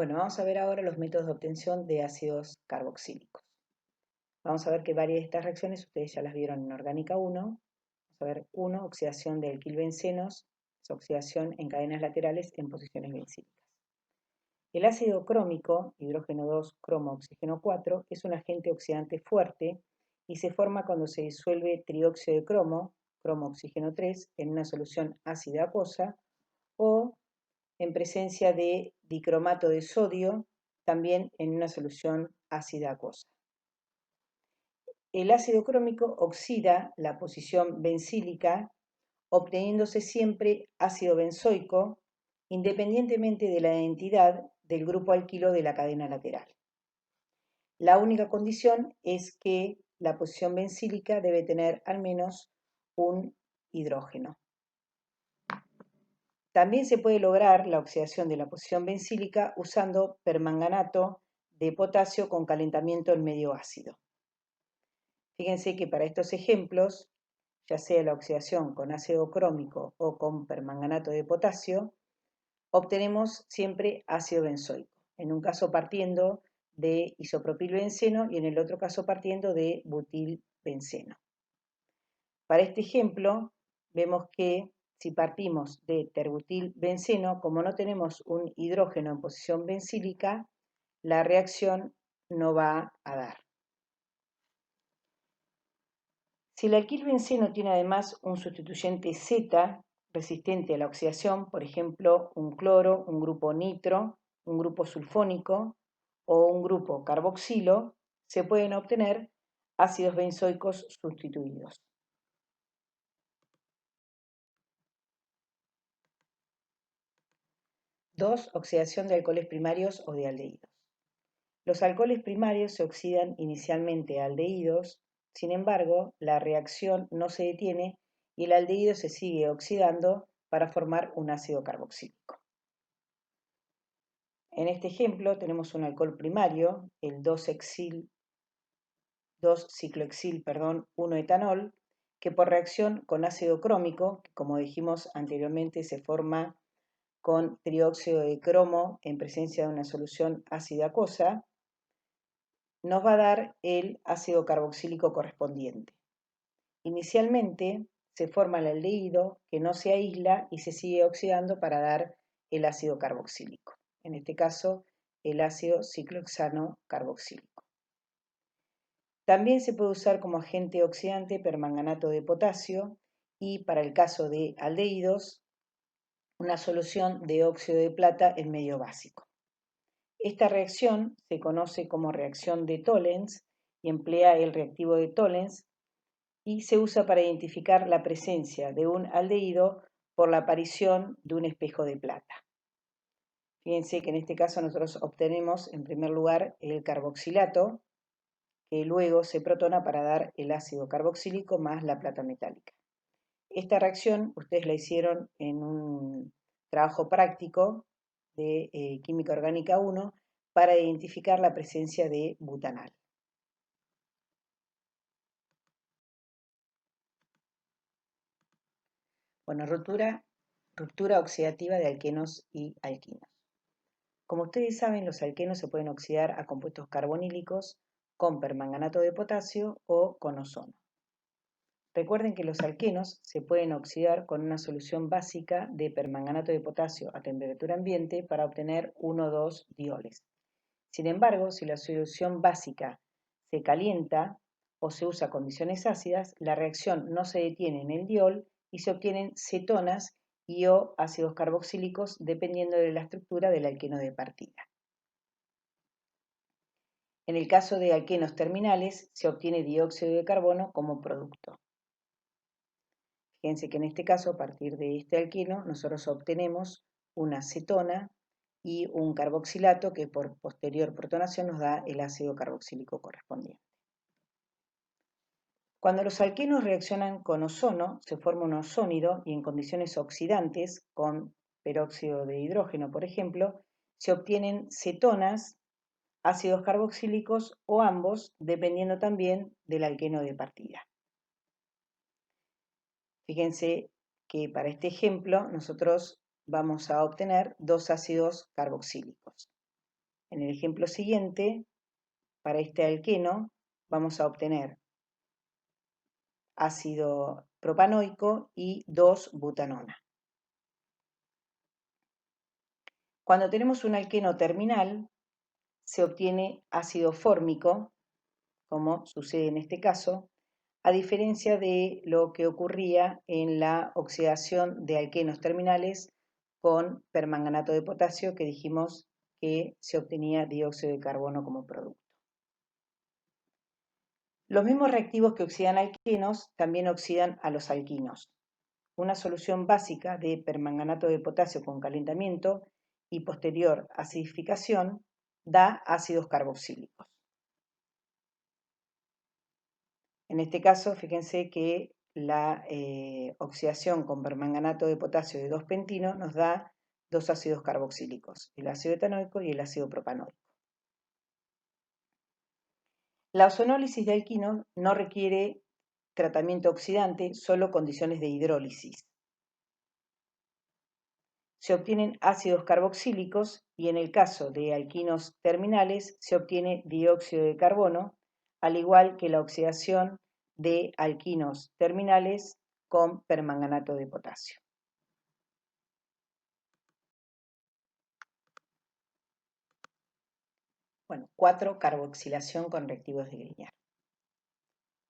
Bueno, vamos a ver ahora los métodos de obtención de ácidos carboxílicos. Vamos a ver que varias de estas reacciones ustedes ya las vieron en Orgánica 1. Vamos a ver 1, oxidación de alquilbencenos, es oxidación en cadenas laterales en posiciones bencílicas. El ácido crómico, hidrógeno 2, cromo, oxígeno 4, es un agente oxidante fuerte y se forma cuando se disuelve trióxido de cromo, cromo, oxígeno 3, en una solución ácida acuosa o en presencia de dicromato de sodio, también en una solución ácida acuosa. El ácido crómico oxida la posición bencílica, obteniéndose siempre ácido benzoico, independientemente de la identidad del grupo alquilo de la cadena lateral. La única condición es que la posición bencílica debe tener al menos un hidrógeno. También se puede lograr la oxidación de la posición bencílica usando permanganato de potasio con calentamiento en medio ácido. Fíjense que para estos ejemplos, ya sea la oxidación con ácido crómico o con permanganato de potasio, obtenemos siempre ácido benzoico, en un caso partiendo de isopropilbenceno y en el otro caso partiendo de butilbenceno. Para este ejemplo, vemos que si partimos de terbutilbenceno, como no tenemos un hidrógeno en posición bencílica, la reacción no va a dar. Si el alquilbenceno tiene además un sustituyente Z resistente a la oxidación, por ejemplo, un cloro, un grupo nitro, un grupo sulfónico o un grupo carboxilo, se pueden obtener ácidos benzoicos sustituidos. 2. Oxidación de alcoholes primarios o de aldehídos. Los alcoholes primarios se oxidan inicialmente a aldehídos, sin embargo, la reacción no se detiene y el aldehído se sigue oxidando para formar un ácido carboxílico. En este ejemplo tenemos un alcohol primario, el 2-ciclohexil, 1-etanol, que por reacción con ácido crómico, que como dijimos anteriormente se forma con trióxido de cromo en presencia de una solución ácida acuosa, nos va a dar el ácido carboxílico correspondiente. Inicialmente se forma el aldehído que no se aísla y se sigue oxidando para dar el ácido carboxílico, en este caso el ácido ciclohexano carboxílico. También se puede usar como agente oxidante permanganato de potasio y para el caso de aldehídos una solución de óxido de plata en medio básico. Esta reacción se conoce como reacción de Tollens y emplea el reactivo de Tollens y se usa para identificar la presencia de un aldehído por la aparición de un espejo de plata. Fíjense que en este caso nosotros obtenemos en primer lugar el carboxilato, que luego se protona para dar el ácido carboxílico más la plata metálica. Esta reacción ustedes la hicieron en un trabajo práctico de Química Orgánica 1 para identificar la presencia de butanal. Bueno, ruptura oxidativa de alquenos y alquinos. Como ustedes saben, los alquenos se pueden oxidar a compuestos carbonílicos con permanganato de potasio o con ozono. Recuerden que los alquenos se pueden oxidar con una solución básica de permanganato de potasio a temperatura ambiente para obtener 1 o 2 dioles. Sin embargo, si la solución básica se calienta o se usa condiciones ácidas, la reacción no se detiene en el diol y se obtienen cetonas y o ácidos carboxílicos dependiendo de la estructura del alqueno de partida. En el caso de alquenos terminales, se obtiene dióxido de carbono como producto. Fíjense que en este caso, a partir de este alqueno, nosotros obtenemos una cetona y un carboxilato que por posterior protonación nos da el ácido carboxílico correspondiente. Cuando los alquenos reaccionan con ozono, se forma un ozónido y en condiciones oxidantes, con peróxido de hidrógeno, por ejemplo, se obtienen cetonas, ácidos carboxílicos o ambos, dependiendo también del alqueno de partida. Fíjense que para este ejemplo nosotros vamos a obtener 2 ácidos carboxílicos. En el ejemplo siguiente, para este alqueno, vamos a obtener ácido propanoico y 2-butanona. Cuando tenemos un alqueno terminal, se obtiene ácido fórmico, como sucede en este caso, a diferencia de lo que ocurría en la oxidación de alquenos terminales con permanganato de potasio, que dijimos que se obtenía dióxido de carbono como producto. Los mismos reactivos que oxidan alquenos también oxidan a los alquinos. Una solución básica de permanganato de potasio con calentamiento y posterior acidificación da ácidos carboxílicos. En este caso, fíjense que la oxidación con permanganato de potasio de 2-pentino nos da dos ácidos carboxílicos, el ácido etanoico y el ácido propanoico. La ozonólisis de alquinos no requiere tratamiento oxidante, solo condiciones de hidrólisis. Se obtienen ácidos carboxílicos y en el caso de alquinos terminales se obtiene dióxido de carbono, al igual que la oxidación de alquinos terminales con permanganato de potasio. Bueno, 4. Carboxilación con reactivos de Grignard.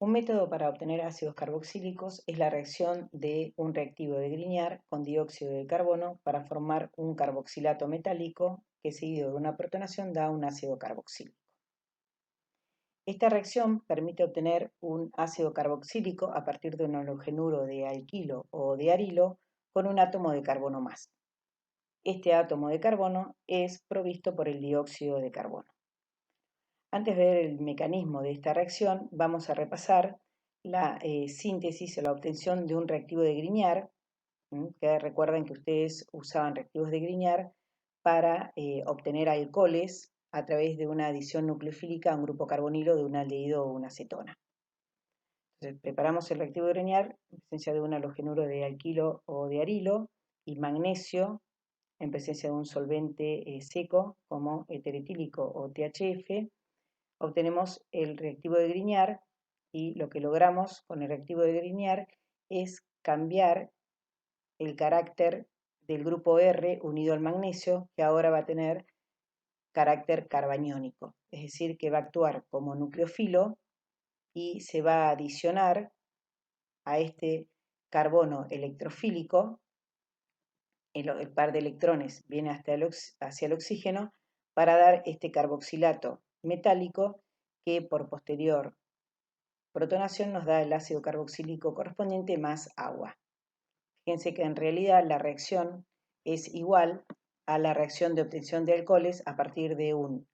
Un método para obtener ácidos carboxílicos es la reacción de un reactivo de Grignard con dióxido de carbono para formar un carboxilato metálico que seguido de una protonación da un ácido carboxílico. Esta reacción permite obtener un ácido carboxílico a partir de un halogenuro de alquilo o de arilo con un átomo de carbono más. Este átomo de carbono es provisto por el dióxido de carbono. Antes de ver el mecanismo de esta reacción, vamos a repasar la síntesis o la obtención de un reactivo de Grignard, que recuerden que ustedes usaban reactivos de Grignard para obtener alcoholes a través de una adición nucleofílica a un grupo carbonilo de un aldehído o una acetona. Entonces, preparamos el reactivo de Grignard en presencia de un halogenuro de alquilo o de arilo y magnesio en presencia de un solvente seco como eteretílico o THF. Obtenemos el reactivo de Grignard y lo que logramos con el reactivo de Grignard es cambiar el carácter del grupo R unido al magnesio, que ahora va a tener carácter carbaniónico, es decir, que va a actuar como nucleófilo y se va a adicionar a este carbono electrofílico, el par de electrones viene hacia el oxígeno para dar este carboxilato metálico que por posterior protonación nos da el ácido carboxílico correspondiente más agua. Fíjense que en realidad la reacción es igual a la reacción de obtención de alcoholes a partir de un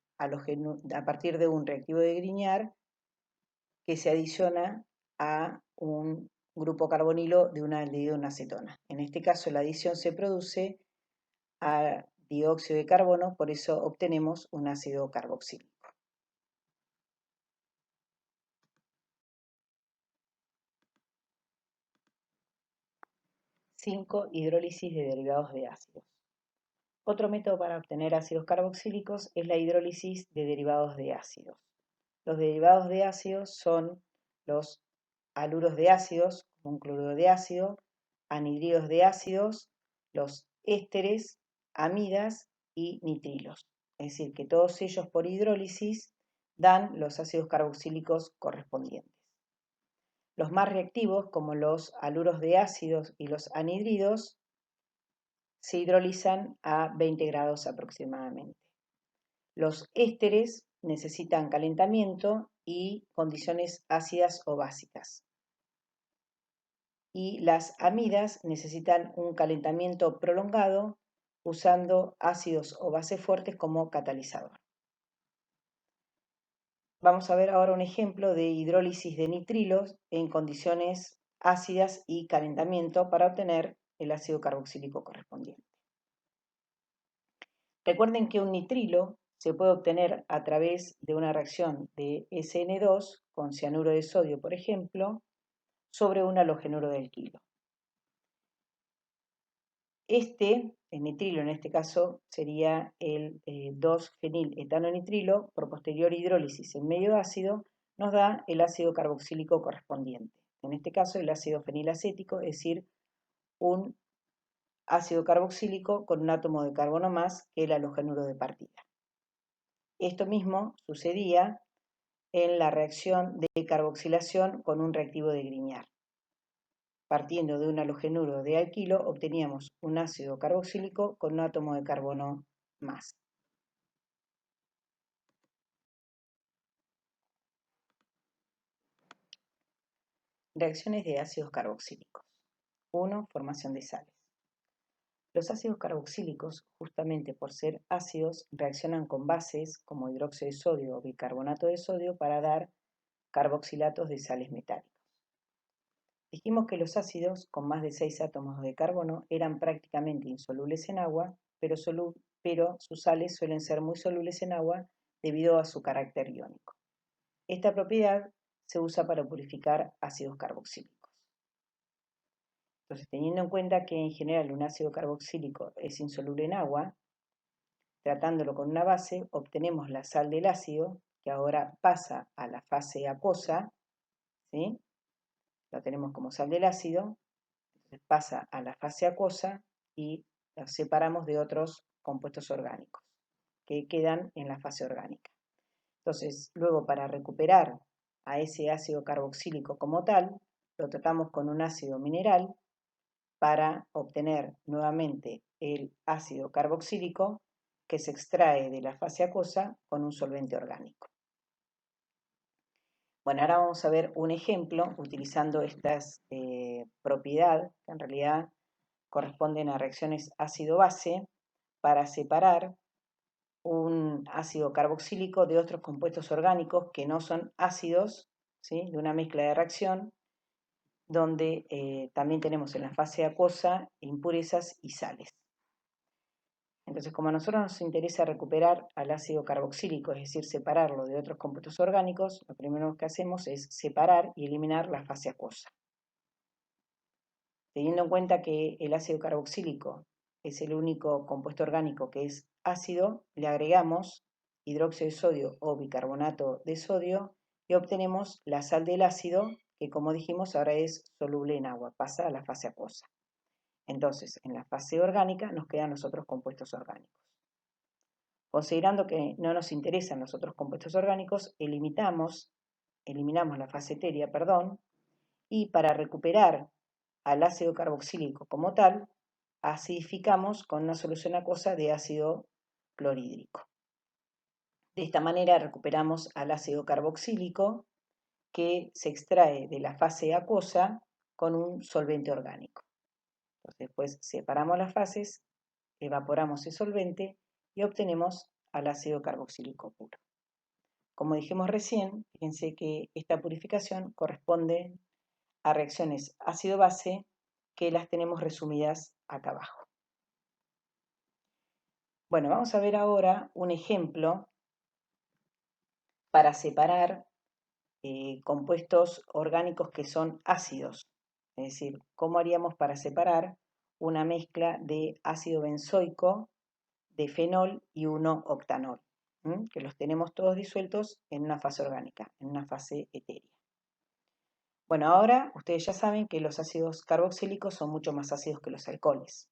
reactivo de Grignard que se adiciona a un grupo carbonilo de un aldehído de una acetona. En este caso la adición se produce a dióxido de carbono, por eso obtenemos un ácido carboxílico. 5. Hidrólisis de derivados de ácidos. Otro método para obtener ácidos carboxílicos es la hidrólisis de derivados de ácidos. Los derivados de ácidos son los haluros de ácidos, como un cloruro de ácido, anhidridos de ácidos, los ésteres, amidas y nitrilos. Es decir, que todos ellos por hidrólisis dan los ácidos carboxílicos correspondientes. Los más reactivos, como los haluros de ácidos y los anhidridos, se hidrolizan a 20 grados aproximadamente. Los ésteres necesitan calentamiento y condiciones ácidas o básicas. Y las amidas necesitan un calentamiento prolongado usando ácidos o bases fuertes como catalizador. Vamos a ver ahora un ejemplo de hidrólisis de nitrilos en condiciones ácidas y calentamiento para obtener el ácido carboxílico correspondiente. Recuerden que un nitrilo se puede obtener a través de una reacción de SN2 con cianuro de sodio, por ejemplo, sobre un halogenuro de alquilo. El nitrilo en este caso sería el 2-feniletano-nitrilo, por posterior hidrólisis en medio ácido, nos da el ácido carboxílico correspondiente. En este caso el ácido fenilacético, es decir, un ácido carboxílico con un átomo de carbono más que el halogenuro de partida. Esto mismo sucedía en la reacción de carboxilación con un reactivo de Grignard. Partiendo de un halogenuro de alquilo, obteníamos un ácido carboxílico con un átomo de carbono más. Reacciones de ácidos carboxílicos. 1. Formación de sales. Los ácidos carboxílicos, justamente por ser ácidos, reaccionan con bases como hidróxido de sodio o bicarbonato de sodio para dar carboxilatos de sales metálicos. Dijimos que los ácidos con más de 6 átomos de carbono eran prácticamente insolubles en agua, pero sus sales suelen ser muy solubles en agua debido a su carácter iónico. Esta propiedad se usa para purificar ácidos carboxílicos. Entonces, teniendo en cuenta que en general un ácido carboxílico es insoluble en agua, tratándolo con una base, obtenemos la sal del ácido, que ahora pasa a la fase acuosa, ¿sí? Lo tenemos como sal del ácido, entonces pasa a la fase acuosa y la separamos de otros compuestos orgánicos que quedan en la fase orgánica. Entonces, luego para recuperar a ese ácido carboxílico como tal, lo tratamos con un ácido mineral para obtener nuevamente el ácido carboxílico que se extrae de la fase acuosa con un solvente orgánico. Bueno, ahora vamos a ver un ejemplo utilizando estas propiedades, que en realidad corresponden a reacciones ácido-base, para separar un ácido carboxílico de otros compuestos orgánicos que no son ácidos, ¿sí? De una mezcla de reacción, donde también tenemos en la fase acuosa impurezas y sales. Entonces, como a nosotros nos interesa recuperar al ácido carboxílico, es decir, separarlo de otros compuestos orgánicos, lo primero que hacemos es separar y eliminar la fase acuosa. Teniendo en cuenta que el ácido carboxílico es el único compuesto orgánico que es ácido, le agregamos hidróxido de sodio o bicarbonato de sodio y obtenemos la sal del ácido, que como dijimos ahora es soluble en agua, pasa a la fase acuosa. Entonces, en la fase orgánica nos quedan los otros compuestos orgánicos. Considerando que no nos interesan los otros compuestos orgánicos, eliminamos la fase etérea, y para recuperar al ácido carboxílico como tal, acidificamos con una solución acuosa de ácido clorhídrico. De esta manera recuperamos al ácido carboxílico que se extrae de la fase acuosa con un solvente orgánico. Entonces, después separamos las fases, evaporamos el solvente y obtenemos al ácido carboxílico puro. Como dijimos recién, fíjense que esta purificación corresponde a reacciones ácido-base que las tenemos resumidas acá abajo. Bueno, vamos a ver ahora un ejemplo para separar compuestos orgánicos que son ácidos. Es decir, ¿cómo haríamos para separar una mezcla de ácido benzoico, de fenol y 1-octanol? Que los tenemos todos disueltos en una fase orgánica, en una fase etérea. Bueno, ahora ustedes ya saben que los ácidos carboxílicos son mucho más ácidos que los alcoholes.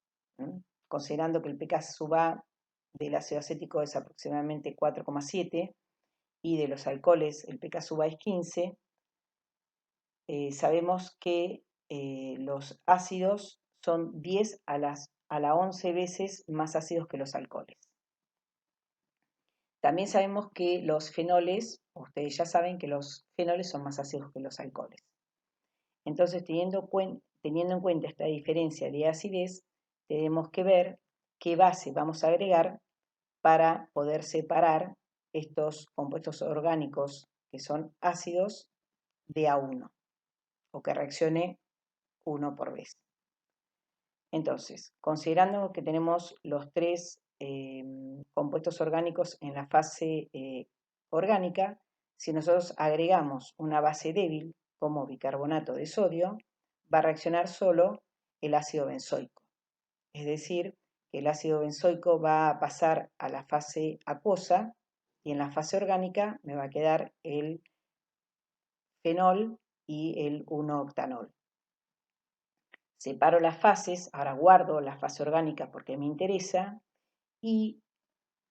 Considerando que el pK sub A del ácido acético es aproximadamente 4,7 y de los alcoholes el pK sub A es 15, sabemos que los ácidos son 10 a la 11 veces más ácidos que los alcoholes. También sabemos que los fenoles, ustedes ya saben que los fenoles son más ácidos que los alcoholes. Entonces, teniendo en cuenta esta diferencia de acidez, tenemos que ver qué base vamos a agregar para poder separar estos compuestos orgánicos que son ácidos de A1 o que reaccione 1 por vez. Entonces, considerando que tenemos los tres compuestos orgánicos en la fase orgánica, si nosotros agregamos una base débil como bicarbonato de sodio, va a reaccionar solo el ácido benzoico. es decir, que el ácido benzoico va a pasar a la fase acuosa y en la fase orgánica me va a quedar el fenol y el 1-octanol. Separo las fases, ahora guardo la fase orgánica porque me interesa, y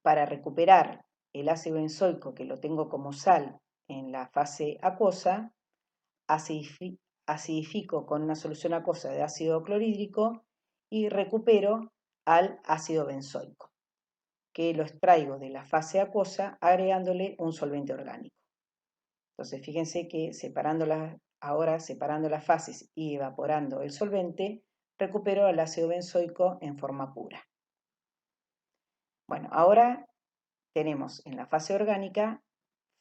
para recuperar el ácido benzoico que lo tengo como sal en la fase acuosa, acidifico con una solución acuosa de ácido clorhídrico y recupero al ácido benzoico, que lo extraigo de la fase acuosa agregándole un solvente orgánico. Entonces fíjense que ahora separando las fases y evaporando el solvente, recupero el ácido benzoico en forma pura. Bueno, ahora tenemos en la fase orgánica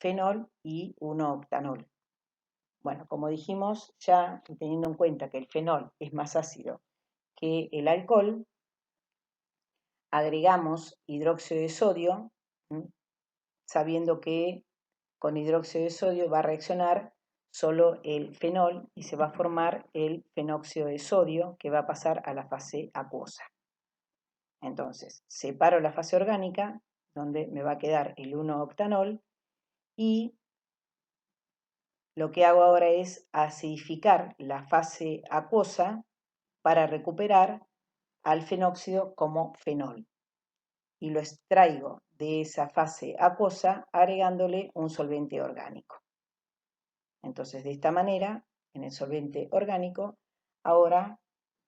fenol y 1-octanol. Bueno, como dijimos ya, teniendo en cuenta que el fenol es más ácido que el alcohol, agregamos hidróxido de sodio, sabiendo que con hidróxido de sodio va a reaccionar solo el fenol y se va a formar el fenóxido de sodio que va a pasar a la fase acuosa. Entonces, separo la fase orgánica, donde me va a quedar el 1-octanol, y lo que hago ahora es acidificar la fase acuosa para recuperar al fenóxido como fenol. Y lo extraigo de esa fase acuosa agregándole un solvente orgánico. Entonces, de esta manera, en el solvente orgánico, ahora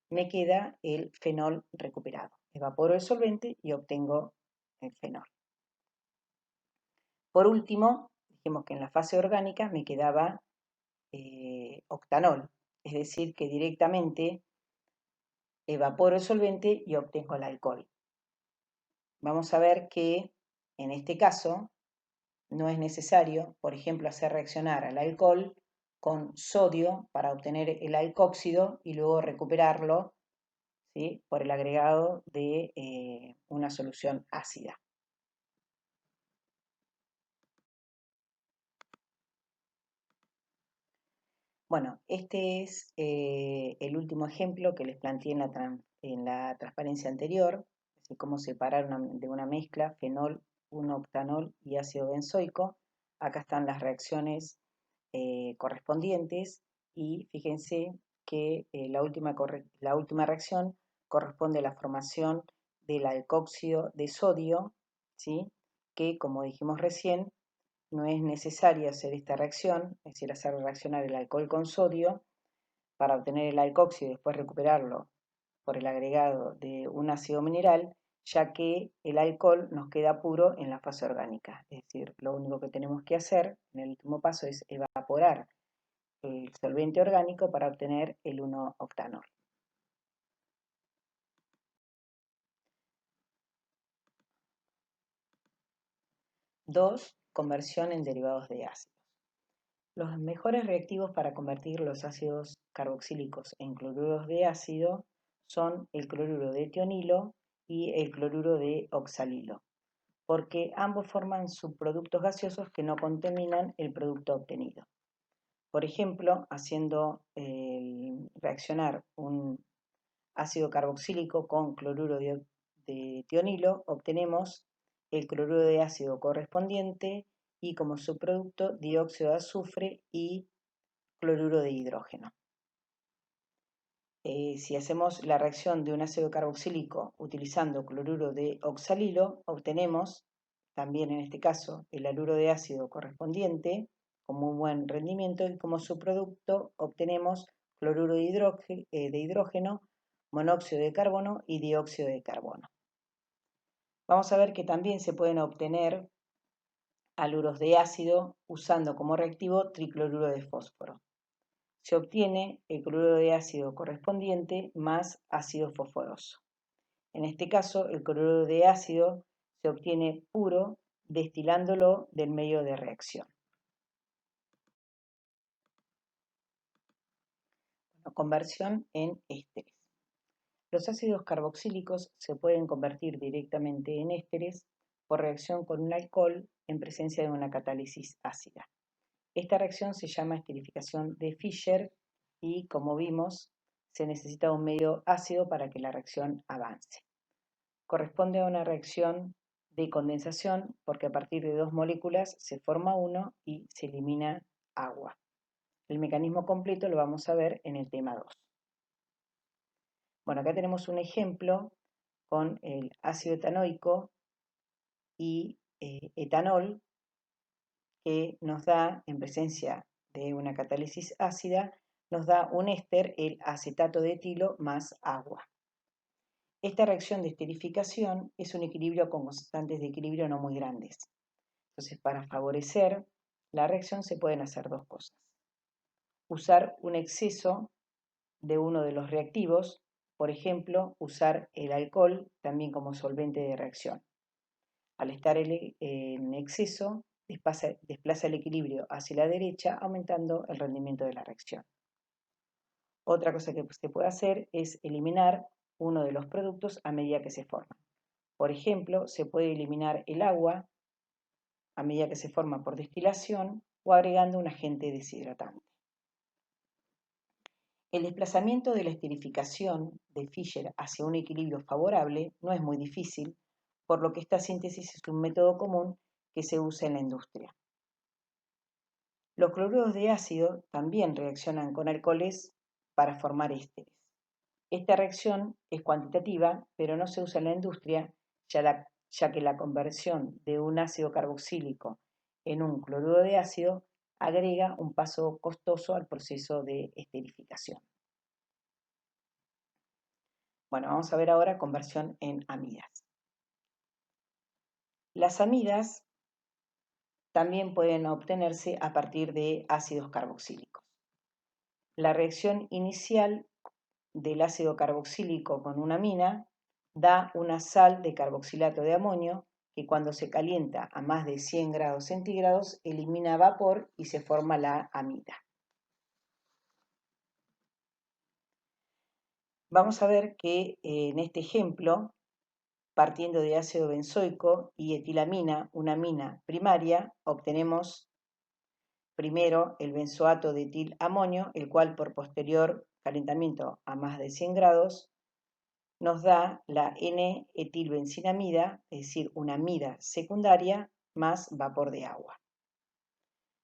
me queda el fenol recuperado. Evaporo el solvente y obtengo el fenol. Por último, dijimos que en la fase orgánica me quedaba octanol, es decir, que directamente evaporo el solvente y obtengo el alcohol. Vamos a ver que en este caso no es necesario, por ejemplo, hacer reaccionar al alcohol con sodio para obtener el alcóxido y luego recuperarlo, ¿sí?, por el agregado de una solución ácida. Bueno, este es el último ejemplo que les planteé en la transparencia anterior, de cómo separar de una mezcla fenol, 1-octanol y ácido benzoico. Acá están las reacciones correspondientes y fíjense que la última reacción corresponde a la formación del alcóxido de sodio, ¿sí?, que como dijimos recién, no es necesario hacer esta reacción, es decir, hacer reaccionar el alcohol con sodio para obtener el alcóxido y después recuperarlo por el agregado de un ácido mineral, ya que el alcohol nos queda puro en la fase orgánica. Es decir, lo único que tenemos que hacer en el último paso es evaporar el solvente orgánico para obtener el 1-octanol. 2. Conversión en derivados de ácidos. Los mejores reactivos para convertir los ácidos carboxílicos en cloruros de ácido son el cloruro de tionilo y el cloruro de oxalilo, porque ambos forman subproductos gaseosos que no contaminan el producto obtenido. Por ejemplo, haciendo reaccionar un ácido carboxílico con cloruro de tionilo, obtenemos el cloruro de ácido correspondiente y como subproducto dióxido de azufre y cloruro de hidrógeno. Si hacemos la reacción de un ácido carboxílico utilizando cloruro de oxalilo, obtenemos también en este caso el haluro de ácido correspondiente con muy buen rendimiento y como subproducto obtenemos cloruro de hidrógeno, monóxido de carbono y dióxido de carbono. Vamos a ver que también se pueden obtener haluros de ácido usando como reactivo tricloruro de fósforo. Se obtiene el cloruro de ácido correspondiente más ácido fosforoso. En este caso, el cloruro de ácido se obtiene puro destilándolo del medio de reacción. Conversión en ésteres. Los ácidos carboxílicos se pueden convertir directamente en ésteres por reacción con un alcohol en presencia de una catálisis ácida. Esta reacción se llama esterificación de Fischer y, como vimos, se necesita un medio ácido para que la reacción avance. Corresponde a una reacción de condensación porque a partir de dos moléculas se forma uno y se elimina agua. El mecanismo completo lo vamos a ver en el tema 2. Bueno, acá tenemos un ejemplo con el ácido etanoico y etanol que nos da, en presencia de una catálisis ácida, nos da un éster, el acetato de etilo, más agua. Esta reacción de esterificación es un equilibrio con constantes de equilibrio no muy grandes. Entonces, para favorecer la reacción se pueden hacer dos cosas. Usar un exceso de uno de los reactivos, por ejemplo, usar el alcohol también como solvente de reacción. Al estar en exceso, desplaza el equilibrio hacia la derecha, aumentando el rendimiento de la reacción. Otra cosa que se puede hacer es eliminar uno de los productos a medida que se forman. Por ejemplo, se puede eliminar el agua a medida que se forma por destilación o agregando un agente deshidratante. El desplazamiento de la esterificación de Fischer hacia un equilibrio favorable no es muy difícil, por lo que esta síntesis es un método común que se usa en la industria. Los cloruros de ácido también reaccionan con alcoholes para formar ésteres. Esta reacción es cuantitativa, pero no se usa en la industria, ya que la conversión de un ácido carboxílico en un cloruro de ácido agrega un paso costoso al proceso de esterificación. Bueno, vamos a ver ahora conversión en amidas. Las amidas también pueden obtenerse a partir de ácidos carboxílicos. La reacción inicial del ácido carboxílico con una amina da una sal de carboxilato de amonio que cuando se calienta a más de 100 grados centígrados elimina vapor y se forma la amida. Vamos a ver que en este ejemplo, partiendo de ácido benzoico y etilamina, una amina primaria, obtenemos primero el benzoato de etilamonio, el cual por posterior calentamiento a más de 100 grados nos da la N-etilbenzinamida, es decir, una amida secundaria más vapor de agua.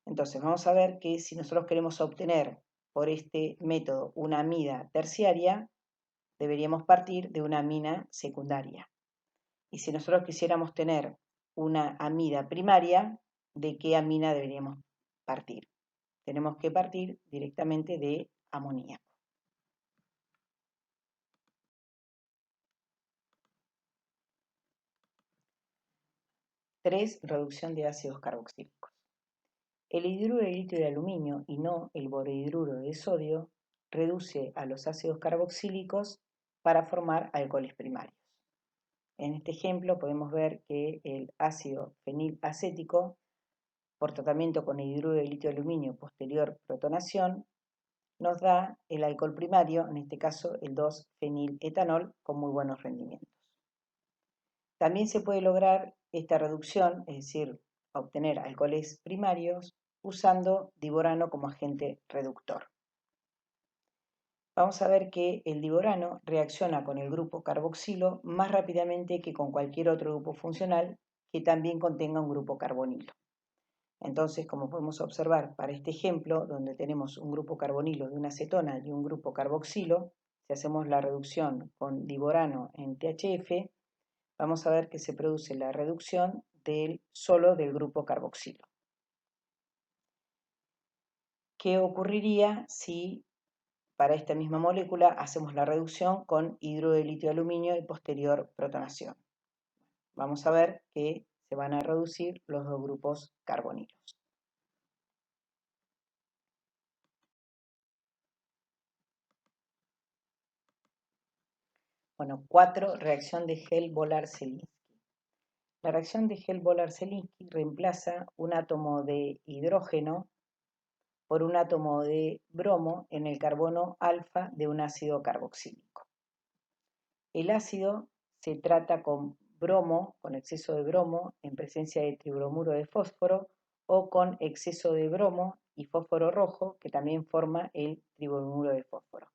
Entonces vamos a ver que si nosotros queremos obtener por este método una amida terciaria, deberíamos partir de una amina secundaria. Y si nosotros quisiéramos tener una amida primaria, ¿de qué amina deberíamos partir? Tenemos que partir directamente de amoníaco. 3. Reducción de ácidos carboxílicos. El hidruro de litio de aluminio y no el borehidruro de sodio reduce a los ácidos carboxílicos para formar alcoholes primarios. En este ejemplo podemos ver que el ácido fenilacético, por tratamiento con hidruro de litio de aluminio posterior protonación, nos da el alcohol primario, en este caso el 2-feniletanol, con muy buenos rendimientos. También se puede lograr esta reducción, es decir, obtener alcoholes primarios, usando diborano como agente reductor. Vamos a ver que el diborano reacciona con el grupo carboxilo más rápidamente que con cualquier otro grupo funcional que también contenga un grupo carbonilo. Entonces, como podemos observar para este ejemplo, donde tenemos un grupo carbonilo de una acetona y un grupo carboxilo, si hacemos la reducción con diborano en THF, vamos a ver que se produce la reducción solo del grupo carboxilo. ¿Qué ocurriría si para esta misma molécula hacemos la reducción con hidruro de litio de aluminio y posterior protonación? Vamos a ver que se van a reducir los dos grupos carbonilos. Bueno, 4. Reacción de Hell-Bolar-Zelinsky. La reacción de Hell-Bolar-Zelinsky reemplaza un átomo de hidrógeno por un átomo de bromo en el carbono alfa de un ácido carboxílico. El ácido se trata con bromo, con exceso de bromo, en presencia de tribromuro de fósforo, o con exceso de bromo y fósforo rojo, que también forma el tribromuro de fósforo.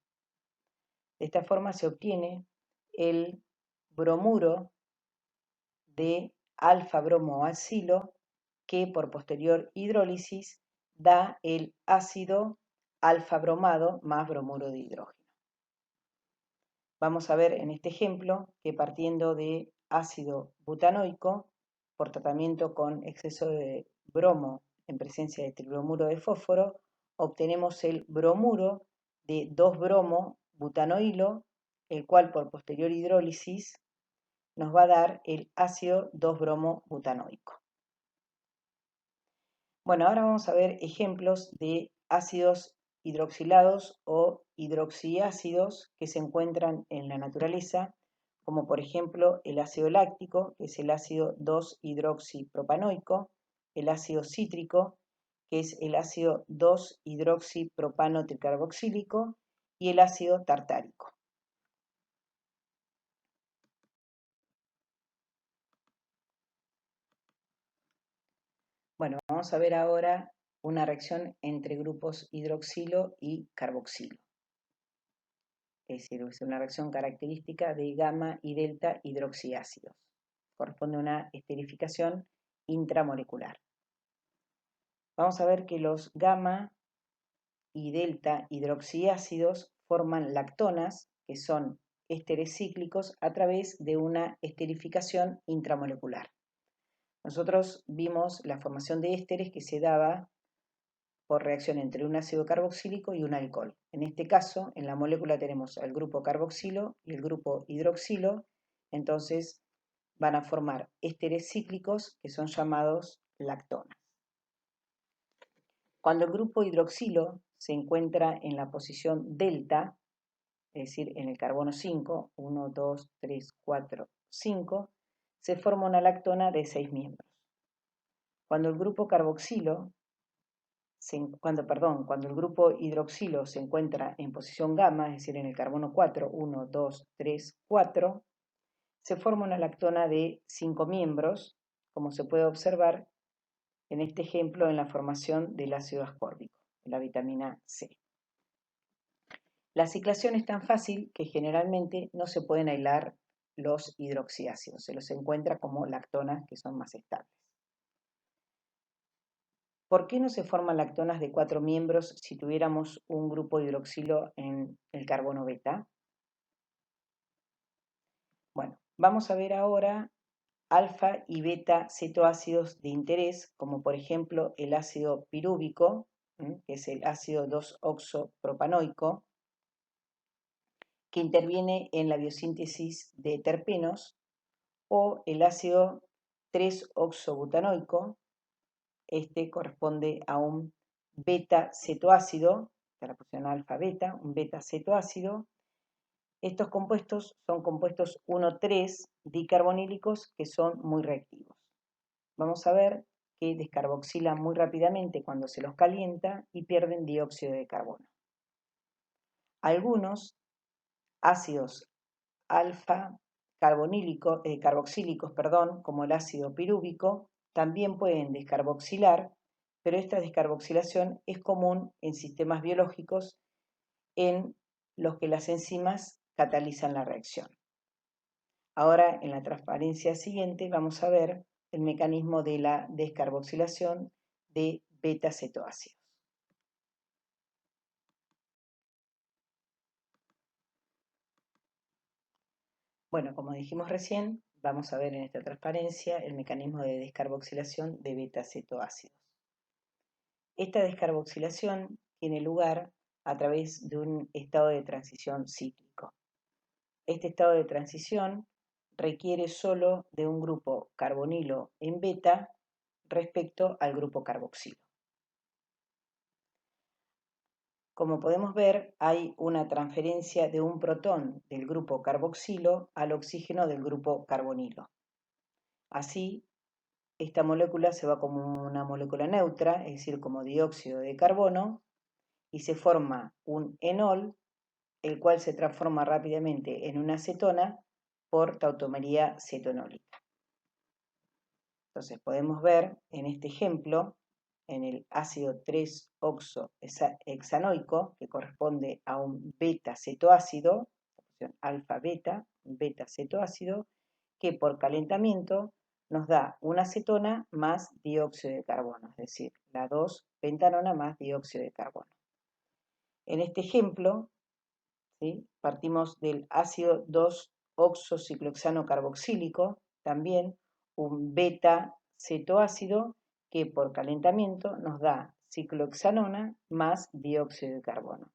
De esta forma se obtiene el bromuro de alfa-bromoacilo, que por posterior hidrólisis da el ácido alfa-bromado más bromuro de hidrógeno. Vamos a ver en este ejemplo que partiendo de ácido butanoico, por tratamiento con exceso de bromo en presencia de tribromuro de fósforo, obtenemos el bromuro de 2-bromo-butanoilo, el cual por posterior hidrólisis nos va a dar el ácido 2-bromo-butanoico. Bueno, ahora vamos a ver ejemplos de ácidos hidroxilados o hidroxiácidos que se encuentran en la naturaleza, como por ejemplo el ácido láctico, que es el ácido 2-hidroxipropanoico, el ácido cítrico, que es el ácido 2-hidroxipropano tricarboxílico, y el ácido tartárico. Bueno, vamos a ver ahora una reacción entre grupos hidroxilo y carboxilo. Es decir, es una reacción característica de gamma y delta hidroxiácidos. Corresponde a una esterificación intramolecular. Vamos a ver que los gamma y delta hidroxiácidos forman lactonas, que son ésteres cíclicos, a través de una esterificación intramolecular. Nosotros vimos la formación de ésteres que se daba por reacción entre un ácido carboxílico y un alcohol. En este caso, en la molécula tenemos el grupo carboxilo y el grupo hidroxilo, entonces van a formar ésteres cíclicos que son llamados lactonas. Cuando el grupo hidroxilo se encuentra en la posición delta, es decir, en el carbono 5, 1, 2, 3, 4, 5, se forma una lactona de 6 miembros. Cuando el grupo carboxilo cuando el grupo hidroxilo se encuentra en posición gamma, es decir, en el carbono 4, 1, 2, 3, 4, se forma una lactona de 5 miembros, como se puede observar en este ejemplo en la formación del ácido ascórbico, la vitamina C. La ciclación es tan fácil que generalmente no se pueden aislar los hidroxiácidos, se los encuentra como lactonas que son más estables. ¿Por qué no se forman lactonas de 4 miembros si tuviéramos un grupo hidroxilo en el carbono beta? Bueno, vamos a ver ahora alfa y beta cetoácidos de interés, como por ejemplo el ácido pirúvico, que es el ácido 2-oxopropanoico, que interviene en la biosíntesis de terpenos, o el ácido 3-oxobutanoico. Este corresponde a un beta-cetoácido, de la posición alfa-beta, un beta-cetoácido. Estos compuestos son compuestos 1,3 dicarbonílicos que son muy reactivos. Vamos a ver que descarboxilan muy rápidamente cuando se los calienta y pierden dióxido de carbono. Algunos ácidos alfa carboxílicos, como el ácido pirúvico, también pueden descarboxilar, pero esta descarboxilación es común en sistemas biológicos en los que las enzimas catalizan la reacción. Ahora, en la transparencia siguiente, vamos a ver el mecanismo de la descarboxilación de beta-cetoácidos. Bueno, como dijimos recién, vamos a ver en esta transparencia el mecanismo de descarboxilación de beta-cetoácidos. Esta descarboxilación tiene lugar a través de un estado de transición cíclico. Este estado de transición requiere solo de un grupo carbonilo en beta respecto al grupo carboxilo. Como podemos ver, hay una transferencia de un protón del grupo carboxilo al oxígeno del grupo carbonilo. Así, esta molécula se va como una molécula neutra, es decir, como dióxido de carbono, y se forma un enol, el cual se transforma rápidamente en una acetona por tautomería cetonólica. Entonces podemos ver en este ejemplo, en el ácido 3-oxohexanoico, que corresponde a un beta-cetoácido, descarboxilación alfa-beta, beta-cetoácido, que por calentamiento nos da una acetona más dióxido de carbono, es decir, la 2-pentanona más dióxido de carbono. En este ejemplo, ¿sí?, partimos del ácido 2-oxociclohexano carboxílico, también un beta-cetoácido que por calentamiento nos da ciclohexanona más dióxido de carbono.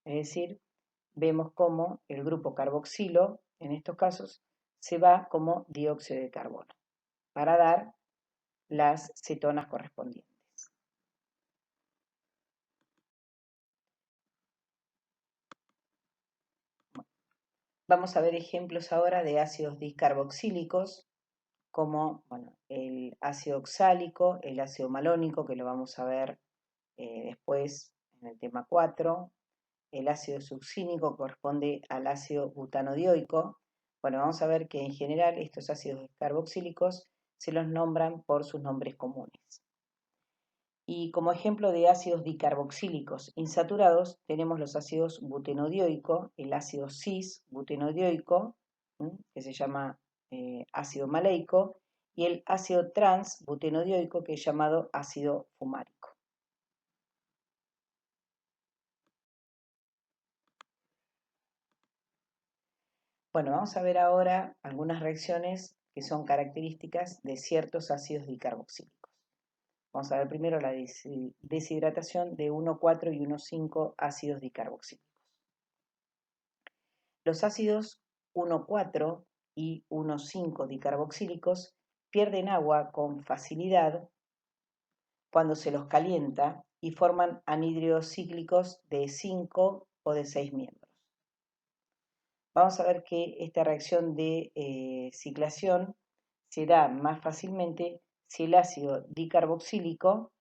Es decir, vemos cómo el grupo carboxilo, en estos casos, se va como dióxido de carbono para dar las cetonas correspondientes. Vamos a ver ejemplos ahora de ácidos discarboxílicos, como el ácido oxálico, el ácido malónico, que lo vamos a ver después en el tema 4, el ácido succínico corresponde al ácido butanodioico. Bueno, vamos a ver que en general estos ácidos discarboxílicos se los nombran por sus nombres comunes. Y como ejemplo de ácidos dicarboxílicos insaturados tenemos los ácidos butenodioico, el ácido cis-butenodioico, que se llama ácido maleico, y el ácido trans-butenodioico, que es llamado ácido fumárico. Bueno, vamos a ver ahora algunas reacciones que son características de ciertos ácidos dicarboxílicos. Vamos a ver primero la deshidratación de 1,4 y 1,5 ácidos dicarboxílicos. Los ácidos 1,4 y 1,5 dicarboxílicos pierden agua con facilidad cuando se los calienta y forman anhídridos cíclicos de 5 o de 6 miembros. Vamos a ver que esta reacción de ciclación se da más fácilmente si el ácido dicarboxílico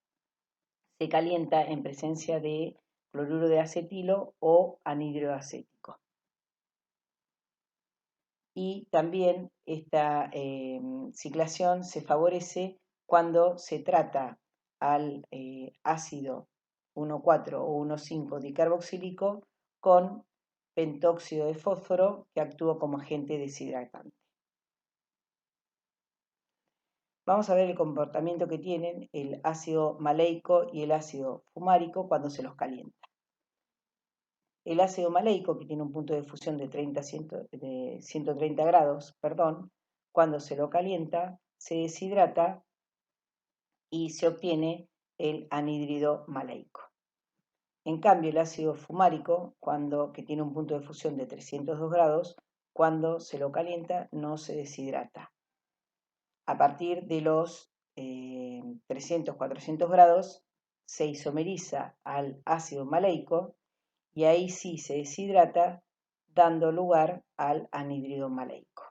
se calienta en presencia de cloruro de acetilo o anhídrido acético. Y también esta ciclación se favorece cuando se trata al ácido 1,4 o 1,5 dicarboxílico con pentóxido de fósforo que actúa como agente deshidratante. Vamos a ver el comportamiento que tienen el ácido maleico y el ácido fumárico cuando se los calienta. El ácido maleico, que tiene un punto de fusión de 130 grados, cuando se lo calienta, se deshidrata y se obtiene el anhídrido maleico. En cambio, el ácido fumárico, que tiene un punto de fusión de 302 grados, cuando se lo calienta no se deshidrata. A partir de los 300-400 grados se isomeriza al ácido maleico y ahí sí se deshidrata, dando lugar al anhídrido maleico.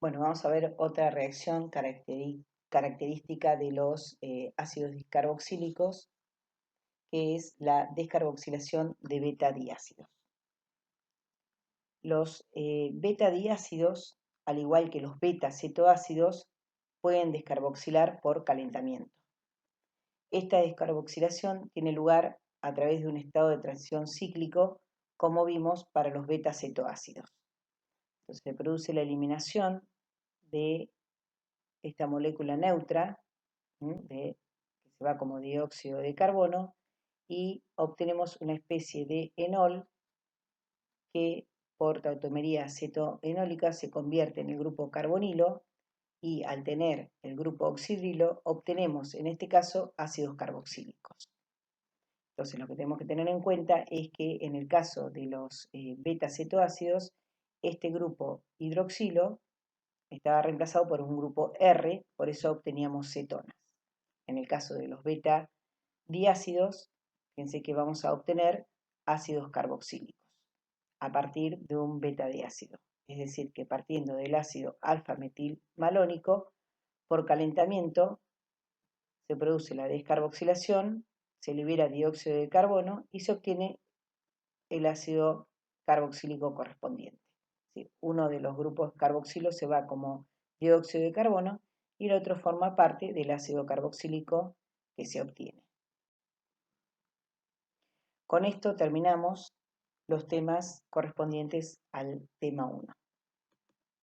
Bueno, vamos a ver otra reacción característica de los ácidos discarboxílicos, que es la descarboxilación de beta-diácidos. Los beta-diácidos, al igual que los beta-cetoácidos, pueden descarboxilar por calentamiento. Esta descarboxilación tiene lugar a través de un estado de transición cíclico, como vimos para los beta-cetoácidos. Entonces se produce la eliminación de esta molécula neutra, que se va como dióxido de carbono, y obtenemos una especie de enol que por tautomería cetoenólica se convierte en el grupo carbonilo, y al tener el grupo oxidrilo obtenemos en este caso ácidos carboxílicos. Entonces lo que tenemos que tener en cuenta es que en el caso de los beta-cetoácidos, este grupo hidroxilo estaba reemplazado por un grupo R, por eso obteníamos cetonas. En el caso de los beta-diácidos, fíjense que vamos a obtener ácidos carboxílicos a partir de un beta-diácido. Es decir, que partiendo del ácido alfa-metilmalónico, por calentamiento se produce la descarboxilación, se libera dióxido de carbono y se obtiene el ácido carboxílico correspondiente. Uno de los grupos carboxilos se va como dióxido de carbono y el otro forma parte del ácido carboxílico que se obtiene. Con esto terminamos los temas correspondientes al tema 1.